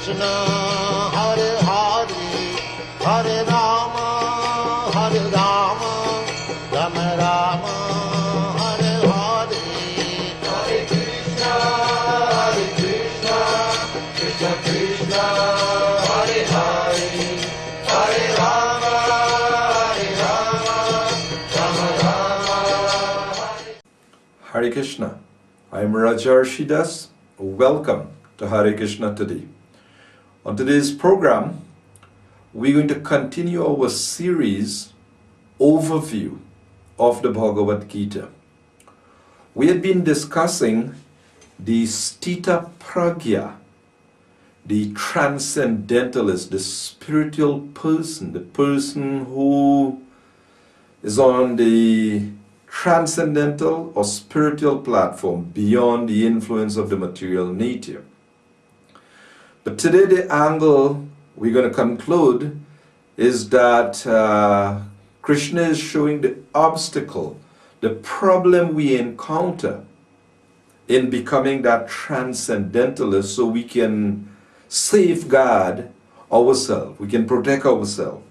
Krishna, Hare Hare, Hare Rama, Rama Rama, Hare Hare, Hare Krishna, Krishna Krishna, Hare Hare, Hare Rama, Rama Rama. Hare Krishna. I am Rajarsi. Welcome to Hare Krishna today. On today's program, we're going to continue our series overview of the Bhagavad Gita. We had been discussing the Sthita Pragya, the transcendentalist, the spiritual person, the person who is on the transcendental or spiritual platform beyond the influence of the material nature. But today the angle we're going to conclude is that Krishna is showing the obstacle, the problem we encounter in becoming that transcendentalist so we can safeguard ourselves, we can protect ourselves.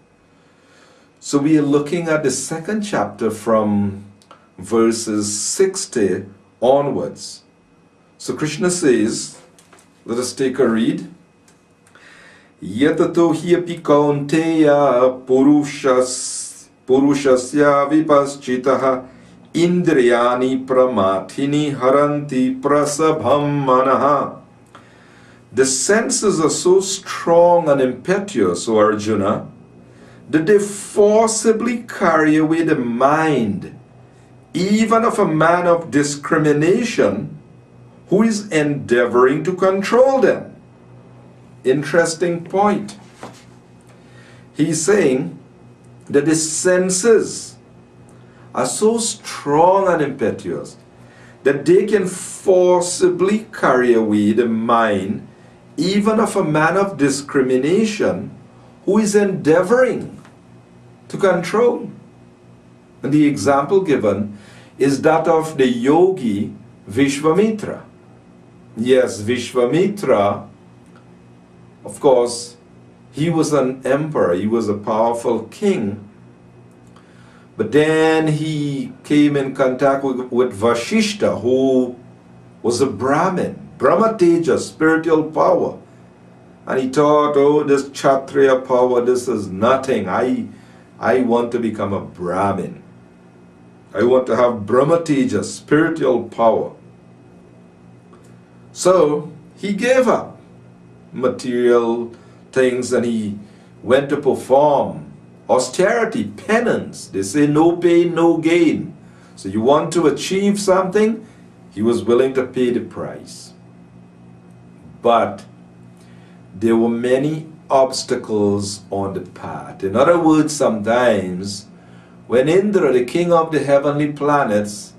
So we are looking at the second chapter from verses 60 onwards. So Krishna says, let us take a read. Yatato hyapi kaunteya purushasya vipaschitaha indriyani pramathini haranti prasabham manaha. The senses are so strong and impetuous, O Arjuna, that they forcibly carry away the mind, even of a man of discrimination who is endeavoring to control them. Interesting point. He's saying that the senses are so strong and impetuous that they can forcibly carry away the mind even of a man of discrimination who is endeavoring to control. And the example given is that of the yogi Vishwamitra. Yes, Vishwamitra, of course, he was an emperor, he was a powerful king, but then he came in contact with Vashishta, who was a Brahmin, Brahmateja, spiritual power. And he thought, oh, this Kshatriya power, this is nothing. I want to become a Brahmin. I want to have Brahmateja, spiritual power. So he gave up material things and he went to perform austerity, penance. They say no pain, no gain. So you want to achieve something, he was willing to pay the price. But there were many obstacles on the path. In other words, sometimes when Indra, the king of the heavenly planets,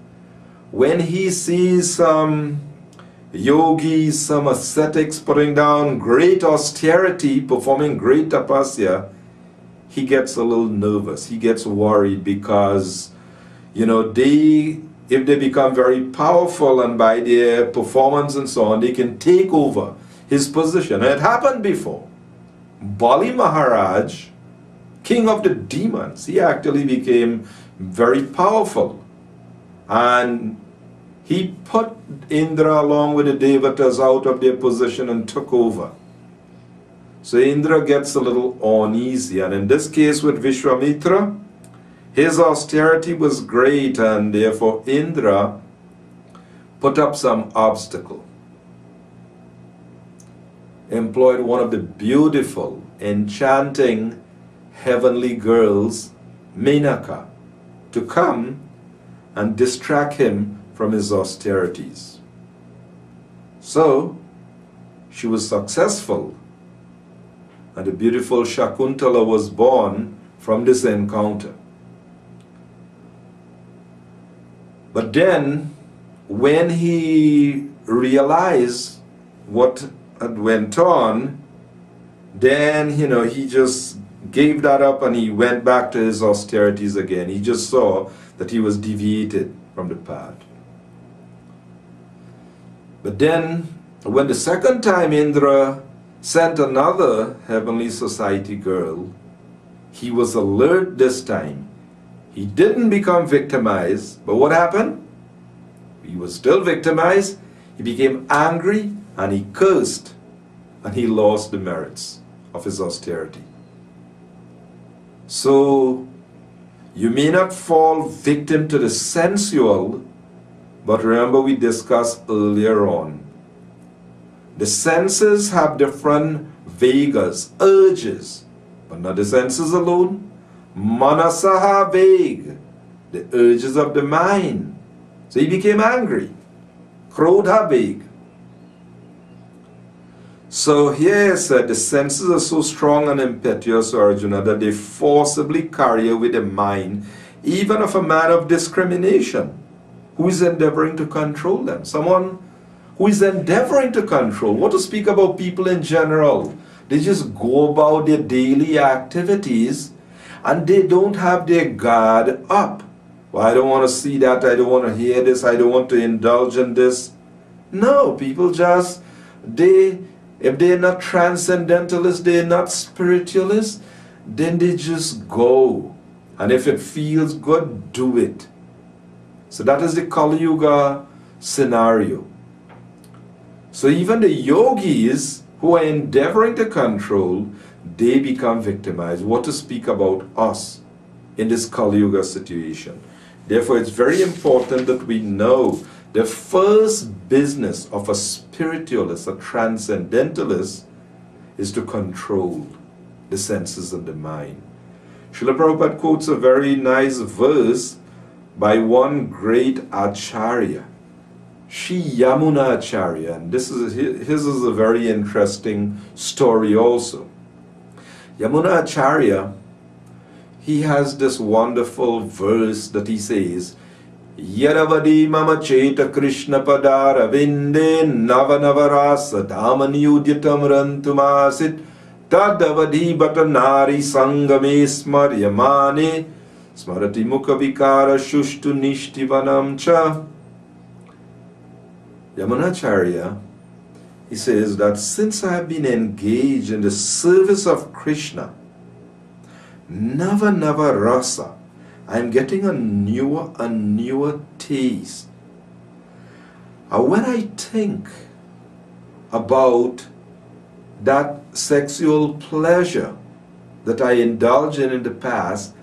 when he sees some yogis, some ascetics putting down great austerity, performing great tapasya, he gets a little nervous. He gets worried because, if they become very powerful and by their performance and so on, they can take over his position. And it happened before. Bali Maharaj, king of the demons, he actually became very powerful. And he put Indra along with the Devatas out of their position and took over. So Indra gets a little uneasy. And in this case with Vishwamitra, his austerity was great and therefore Indra put up some obstacle. Employed one of the beautiful, enchanting heavenly girls, Menaka, to come and distract him from his austerities. So she was successful, and the beautiful Shakuntala was born from this encounter. But then when he realized what had went on, then he just gave that up and he went back to his austerities again. He just saw that he was deviated from the path. But then when the second time Indra sent another heavenly society girl. He was alert this time. He didn't become victimized, but what happened? He was still victimized. He became angry and he cursed, and he lost the merits of his austerity. So, you may not fall victim to the sensual, but remember we discussed earlier on. The senses have different vegas, urges, but not the senses alone. Manasaha veg, the urges of the mind. So he became angry. Krodha veg. So here it said the senses are so strong and impetuous, Arjuna, that they forcibly carry away the mind, even of a man of discrimination, who is endeavoring to control them. Someone who is endeavoring to control. What to speak about people in general? They just go about their daily activities and they don't have their guard up. Well, I don't want to see that, I don't want to hear this, I don't want to indulge in this. No, people just, if they're not transcendentalists, they're not spiritualists, then they just go. And if it feels good, do it. So that is the Kali Yuga scenario. So even the yogis who are endeavoring to control, they become victimized. What to speak about us in this Kali Yuga situation? Therefore, it's very important that we know the first business of a spiritualist, a transcendentalist, is to control the senses and the mind. Srila Prabhupada quotes a very nice verse by one great Acharya, Sri Yamuna Acharya, and his is a very interesting story also. Yamuna Acharya, he has this wonderful verse that he says, Yaravadi mama cheta Krishna padara vinde navanavarasa dhamanyudyatam rantumasit tadavadi batanari sangame smaryamane smarati mukha vikara shushtu nishtivanam cha. Yamunacharya, he says that since I have been engaged in the service of Krishna, Nava Rasa, I am getting a newer taste. And when I think about that sexual pleasure that I indulged in the past,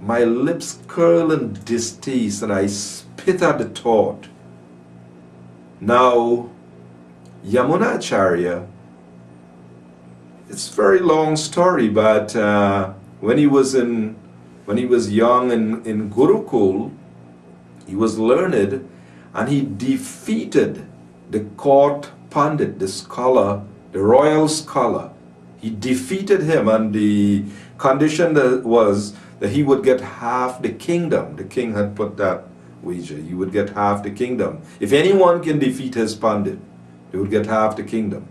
my lips curl in distaste and I spit at the thought. Now, Yamunacharya, it's a very long story, but when he was young in Gurukul, he was learned and he defeated the court pandit, the scholar, the royal scholar. He defeated him, and the condition was that he would get half the kingdom. The king had put that wager. He would get half the kingdom. If anyone can defeat his pandit, they would get half the kingdom.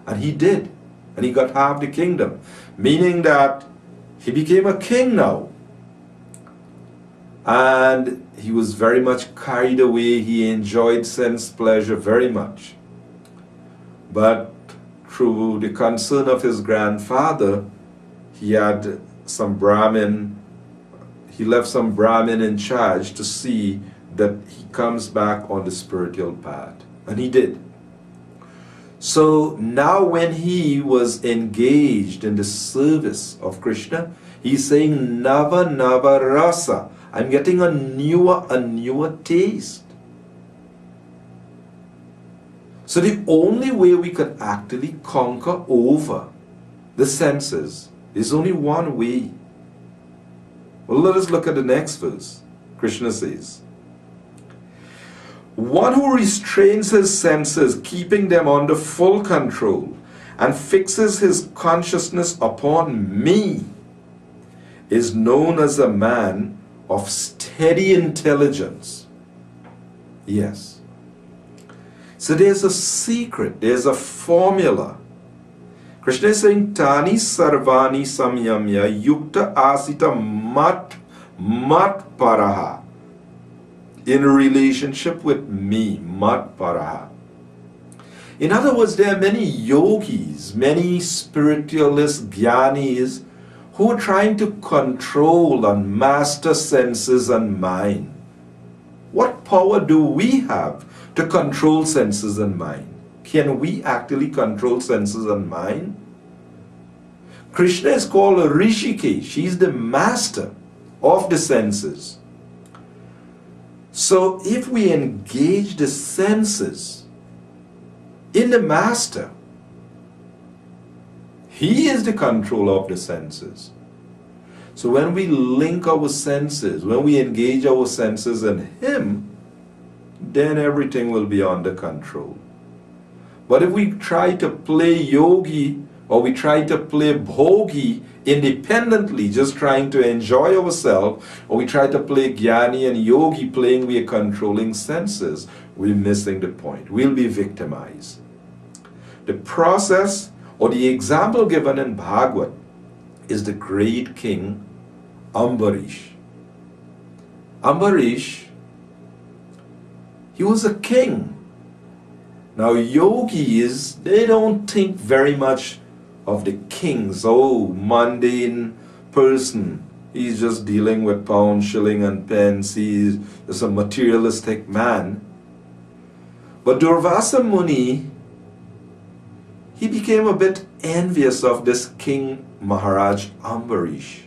And he did. And he got half the kingdom. Meaning that he became a king now. And he was very much carried away. He enjoyed sense pleasure very much. But through the concern of his grandfather, he had some Brahmin, he left some Brahmin in charge to see that he comes back on the spiritual path. And he did. So now when he was engaged in the service of Krishna, he's saying Nava Rasa. I'm getting a newer taste. So the only way we could actually conquer over the senses is only one way. Well, let us look at the next verse. Krishna says, one who restrains his senses, keeping them under full control, and fixes his consciousness upon me, is known as a man of steady intelligence. Yes. So there's a secret, there's a formula. Krishna is saying, Tani sarvani samyamya yukta asita mat paraha. In relationship with me, mat paraha. In other words, there are many yogis, many spiritualists, jnanis, who are trying to control and master senses and mind. What power do we have to control senses and mind? Can we actually control senses and mind? Krishna is called a Rishikesh. He's the master of the senses. So if we engage the senses in the master, he is the controller of the senses. So when we link our senses, when we engage our senses in him, then everything will be under control. But if we try to play yogi or we try to play bhogi independently, just trying to enjoy ourselves, or we try to play jnani and yogi playing we are controlling senses, we're missing the point. We'll be victimized. The process or the example given in Bhagavad is the great king Ambarish. Ambarish, he was a king. Now yogis, they don't think very much of the kings. Oh, mundane person. He's just dealing with pound, shilling and pence. He's just a materialistic man. But Durvasa Muni, he became a bit envious of this King Maharaj Ambarish,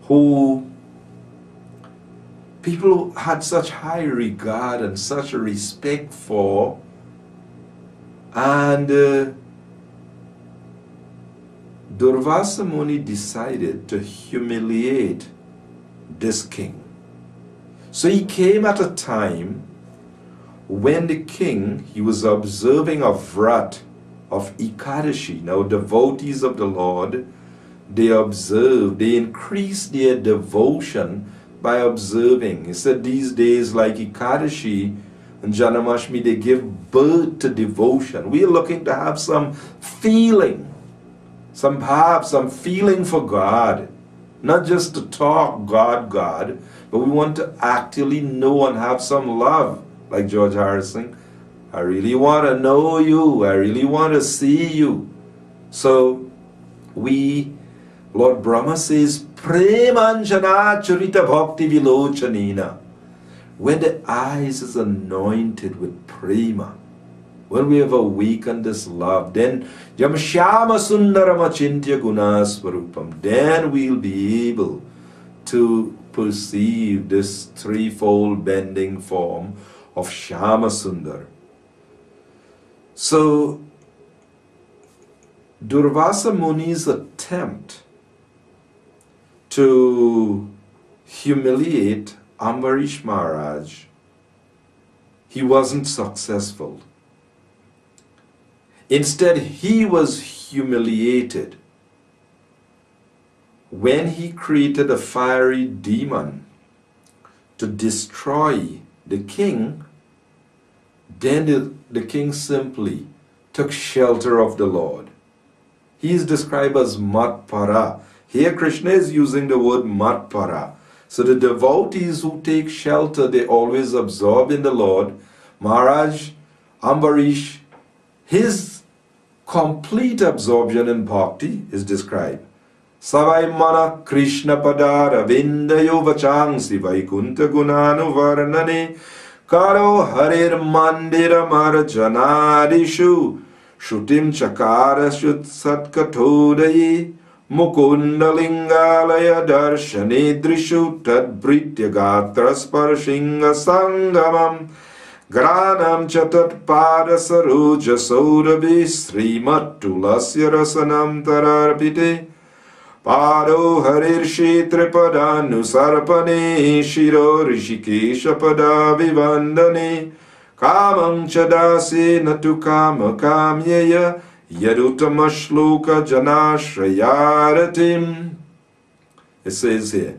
who people had such high regard and such a respect for, and Durvasa Muni decided to humiliate this king. So he came at a time when the king, he was observing a vrat of Ekadashi. Now devotees of the Lord, they observe, they increase their devotion by observing. He said these days, like Ekadashi and Janamashmi, they give birth to devotion. We are looking to have some feeling, some bhav, some feeling for God. Not just to talk God, God, but we want to actually know and have some love. Like George Harrison, I really want to know you. I really want to see you. So Lord Brahma says, Premanjana Charita Bhakti Vilochanina. When the eyes is anointed with prema, when we have awakened this love, then Yamshama Sundarama Chintya Gunaswarupam, then we'll be able to perceive this threefold bending form of Shama Sundar. So Durvasa Muni's attempt to humiliate Ambarish Maharaj, he wasn't successful. Instead, he was humiliated when he created a fiery demon to destroy the king. Then the king simply took shelter of the Lord. He is described as Matpara. Here Krishna is using the word Matpara. So the devotees who take shelter, they always absorb in the Lord. Maharaj Ambarish, his complete absorption in bhakti is described. Savai mana Krishna padara vindayo vachangsi vaikunta gunanu varnane karo harir mandira marjanadishu shutim chakara shut satkathodayi mukundalingalaya darshanedrishu tadbritya gatra sparshinga sangamam granam chatat pada saruja saurabi srimat tulasya rasanam tararpite Pado harirshi tripadanu sarpane shiro rishikesha pada vivandane kamam chadase natu kama kamyeya yadutama shloka janashrayaratim. It says here,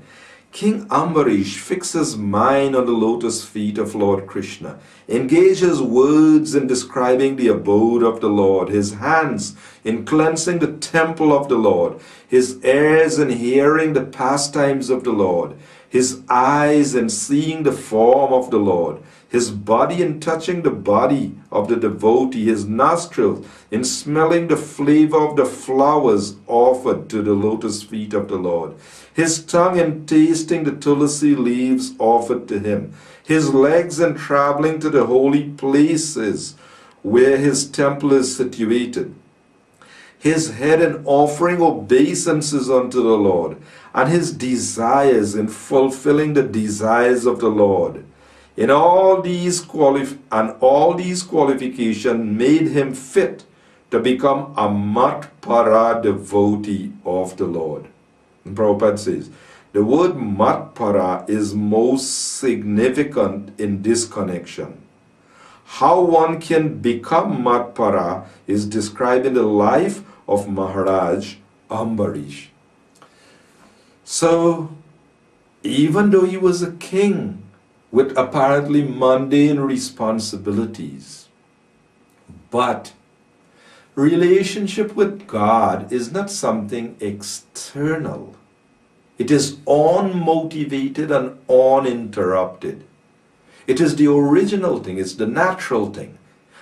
King Ambarish fixes mind on the lotus feet of Lord Krishna, engages words in describing the abode of the Lord, his hands in cleansing the temple of the Lord, his ears in hearing the pastimes of the Lord, his eyes in seeing the form of the Lord, his body in touching the body of the devotee, his nostrils in smelling the flavor of the flowers offered to the lotus feet of the Lord, his tongue in tasting the tulsi leaves offered to him, his legs in traveling to the holy places where his temple is situated, his head in offering obeisances unto the Lord, and his desires in fulfilling the desires of the Lord. In all these qualifications made him fit to become a Matpara devotee of the Lord. And Prabhupada says, the word Matpara is most significant in this connection. How one can become Matpara is described in the life of Maharaj Ambarish. So, even though he was a king with apparently mundane responsibilities, but relationship with God is not something external. It is unmotivated and uninterrupted. It is the original thing, it's the natural thing,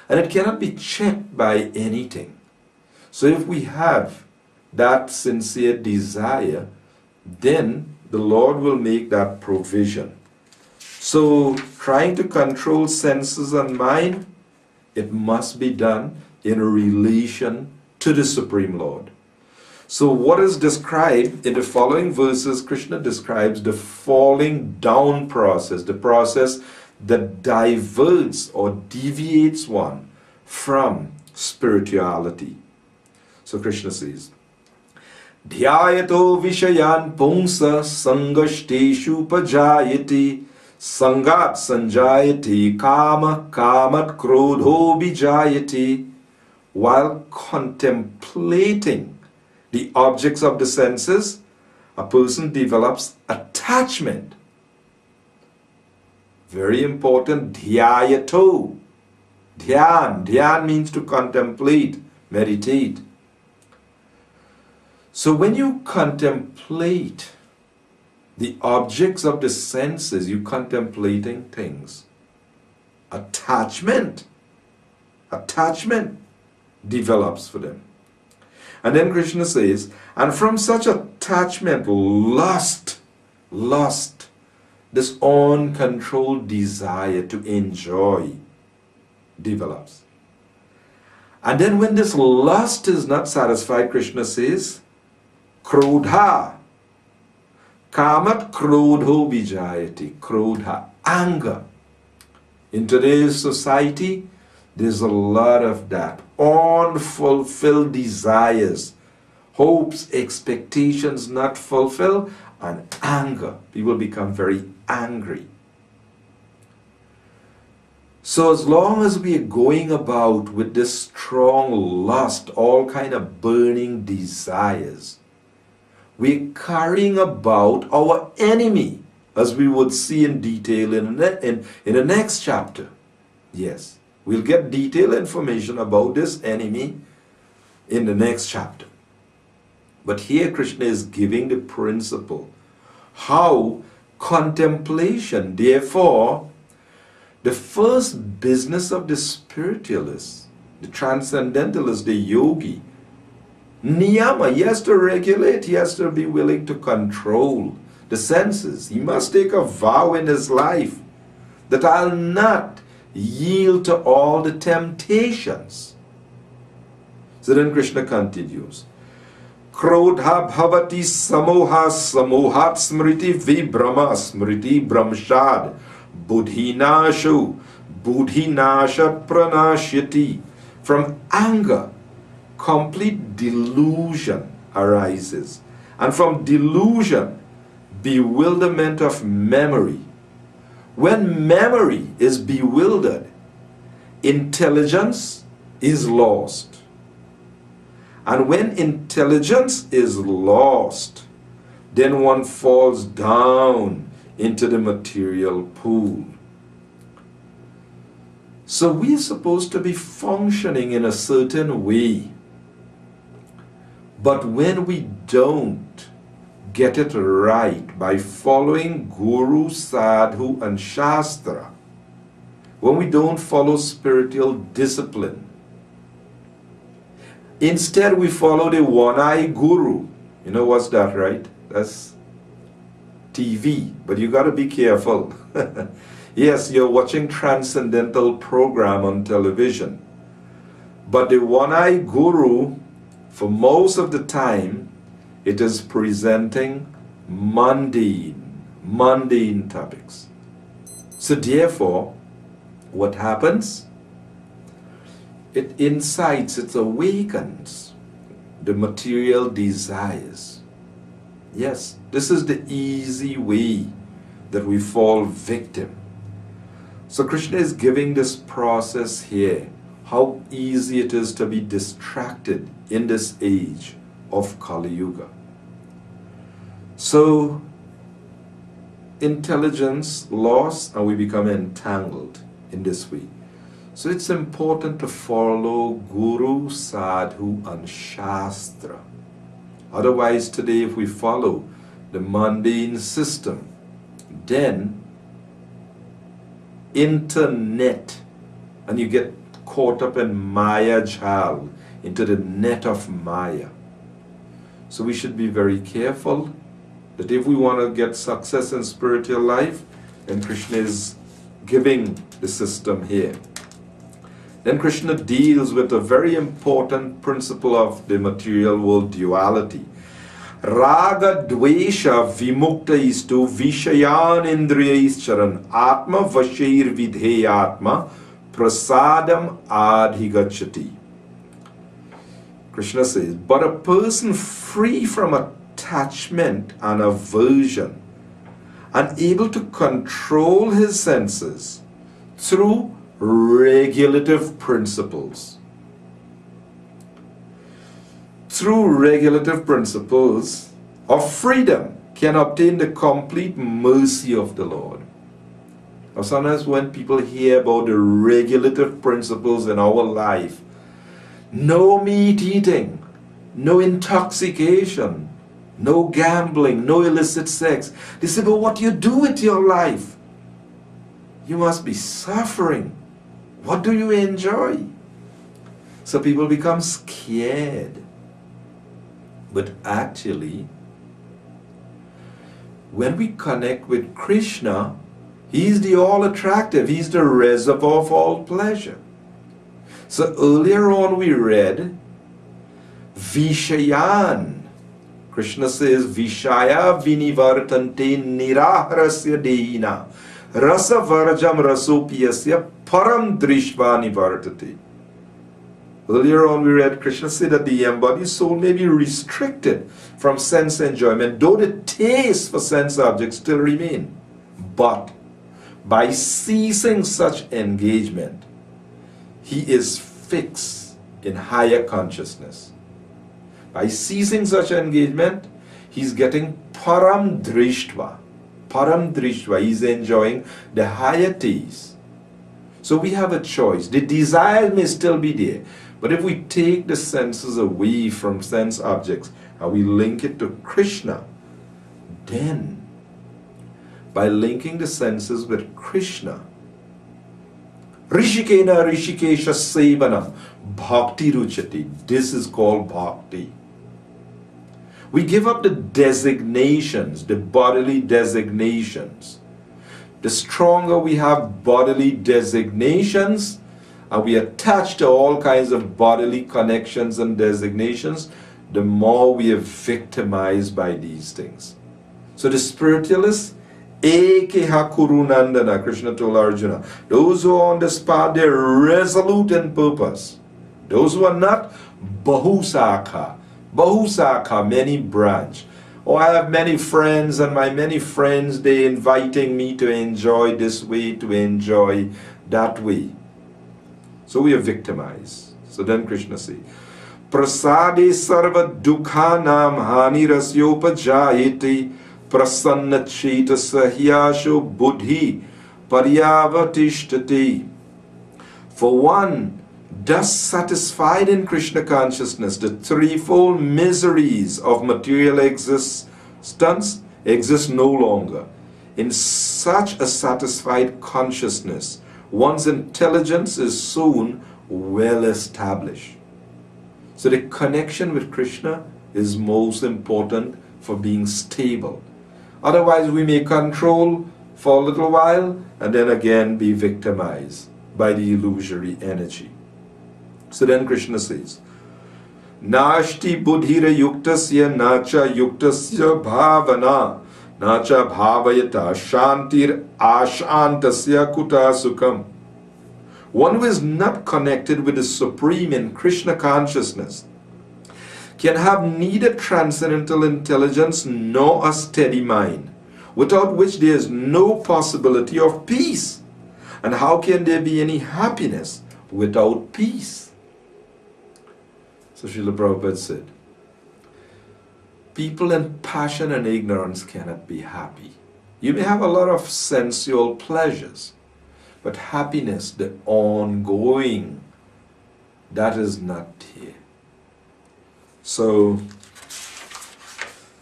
and it cannot be checked by anything. So if we have that sincere desire, then the Lord will make that provision. So trying to control senses and mind, it must be done in relation to the Supreme Lord. So what is described in the following verses, Krishna describes the falling down process, the process that diverts or deviates one from spirituality. So Krishna says, Dhyayato vishayan pungsa sangashteshu pajayati sangat sanjayati kama kamat krodho bijayati. While contemplating the objects of the senses, a person develops attachment. Very important, dhyayato. Dhyan means to contemplate, meditate. So when you contemplate the objects of the senses, you're contemplating things. Attachment develops for them. And then Krishna says, and from such attachment, lust, this uncontrolled desire to enjoy develops. And then when this lust is not satisfied, Krishna says, krodha, kamat krodho vijayati, krodha, anger. In today's society, there's a lot of that. Unfulfilled desires, hopes, expectations not fulfilled, and anger. People become very angry. So as long as we are going about with this strong lust, all kind of burning desires, we're carrying about our enemy, as we would see in detail in the next chapter. Yes, we'll get detailed information about this enemy in the next chapter. But here Krishna is giving the principle how contemplation, therefore, the first business of the spiritualist, the transcendentalist, the yogi, niyama, he has to regulate, he has to be willing to control the senses. He must take a vow in his life that I'll not yield to all the temptations. So then Krishna continues, Krodha bhavati samoha samohat smriti vibrama smriti brahmshad buddhinashu buddhinashat pranashyati. From anger, complete delusion arises. And from delusion, bewilderment of memory. When memory is bewildered, intelligence is lost. And when intelligence is lost, then one falls down into the material pool. So we are supposed to be functioning in a certain way. But when we don't get it right by following Guru, Sadhu and Shastra, when we don't follow spiritual discipline, instead we follow the one-eye guru. You know what's that, right? That's TV, but you got to be careful. Yes, you're watching transcendental program on television, but the one-eye guru, for most of the time, it is presenting mundane topics. So therefore, what happens? It incites, it awakens the material desires. Yes, this is the easy way that we fall victim. So Krishna is giving this process here, how easy it is to be distracted in this age of Kali Yuga. So intelligence lost and we become entangled in this way. So it's important to follow Guru, Sadhu and Shastra. Otherwise today if we follow the mundane system, then internet, and you get caught up in Maya Jal, into the net of Maya. So we should be very careful that if we want to get success in spiritual life, then Krishna is giving the system here. Then Krishna deals with a very important principle of the material world duality. Raga dvesha vimukta istu vishayan indriyaischaran atma vashair vidheyatma prasadam adhigachati. Krishna says, but a person free from attachment and aversion and able to control his senses through regulative principles. Through regulative principles of freedom can obtain the complete mercy of the Lord. Now sometimes when people hear about the regulative principles in our life, no meat eating, no intoxication, no gambling, no illicit sex, they say, but what do you do with your life? You must be suffering. What do you enjoy? So people become scared. But actually, when we connect with Krishna, He's the all-attractive, He's the reservoir of all pleasure. So earlier on we read, Vishayan. Krishna says, Vishaya vinivartante niraharasya deina rasa varajam rasopiyasya param drishva nivartate. Earlier on we read Krishna said that the embodied soul may be restricted from sense enjoyment, though the taste for sense objects still remain. But by ceasing such engagement, he is fixed in higher consciousness. By ceasing such engagement, he's getting param drishtva. Param drishtva, he's enjoying the higher taste. So we have a choice. The desire may still be there. But if we take the senses away from sense objects and we link it to Krishna, then by linking the senses with Krishna, Rishikena Rishikesha Sevanam Bhakti Ruchati. This is called Bhakti. We give up the designations, the bodily designations. The stronger we have bodily designations, and we attach to all kinds of bodily connections and designations, the more we are victimized by these things. So the spiritualists, Ekeha Kurunandana, Krishna told Arjuna, those who are on this path, they're resolute in purpose. Those who are not, Bahusaka. Bahusaka, many branch. Oh, I have many friends, and my many friends, they inviting me to enjoy this way, to enjoy that way. So we are victimized. So then Krishna says, Prasade sarva dukhanam hani rasyopajayate prasanna cheta sahyasho buddhi paryavatishtate. For one, Thus satisfied in Krishna consciousness, the threefold miseries of material existence exist no longer. In such a satisfied consciousness, one's intelligence is soon well established. So the connection with Krishna is most important for being stable. Otherwise, we may control for a little while and then again be victimized by the illusory energy. So then Krishna says, Nashti buddhira yuktasya nacha yuktasya bhavana nacha bhavayata shantir ashantasya kuta sukham. One who is not connected with the Supreme in Krishna consciousness can have neither transcendental intelligence nor a steady mind, without which there is no possibility of peace. And how can there be any happiness without peace? So Srila Prabhupada said, people in passion and ignorance cannot be happy. You may have a lot of sensual pleasures, but happiness, the ongoing, that is not here. So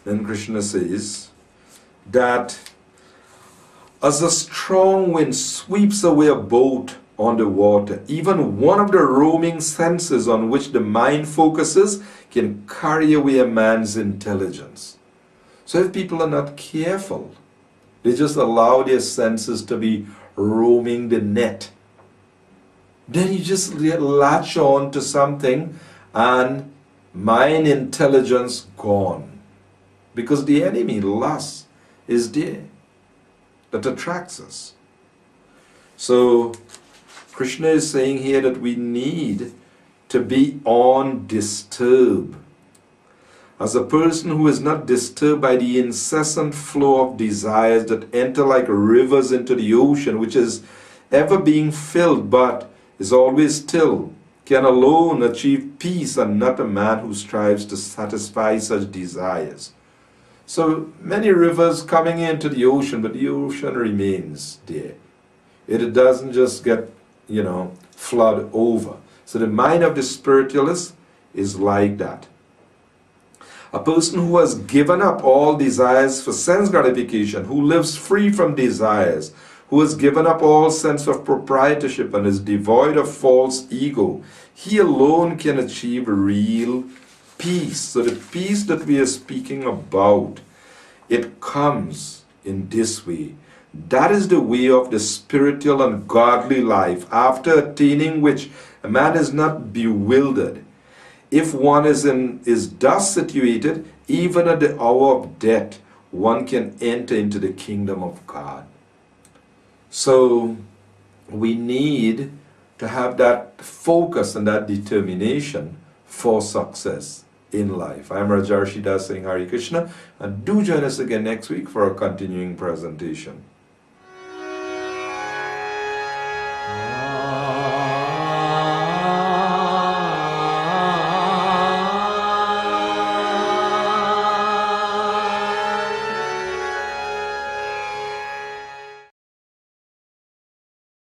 then Krishna says that as a strong wind sweeps away a boat on the water, even one of the roaming senses on which the mind focuses can carry away a man's intelligence. So if people are not careful, they just allow their senses to be roaming the net, then you just latch on to something and mind intelligence gone. Because the enemy, lust, is there that attracts us. So Krishna is saying here that we need to be undisturbed. As a person who is not disturbed by the incessant flow of desires that enter like rivers into the ocean, which is ever being filled but is always still, can alone achieve peace, and not a man who strives to satisfy such desires. So many rivers coming into the ocean, but the ocean remains there. It doesn't just get, flood over. So the mind of the spiritualist is like that. A person who has given up all desires for sense gratification, who lives free from desires, who has given up all sense of proprietorship and is devoid of false ego, he alone can achieve real peace. So the peace that we are speaking about, it comes in this way. That is the way of the spiritual and godly life, after attaining which a man is not bewildered. If one is thus situated, even at the hour of death, one can enter into the kingdom of God. So we need to have that focus and that determination for success in life. I'm Rajarsi Dasa saying Hare Krishna, and do join us again next week for a continuing presentation.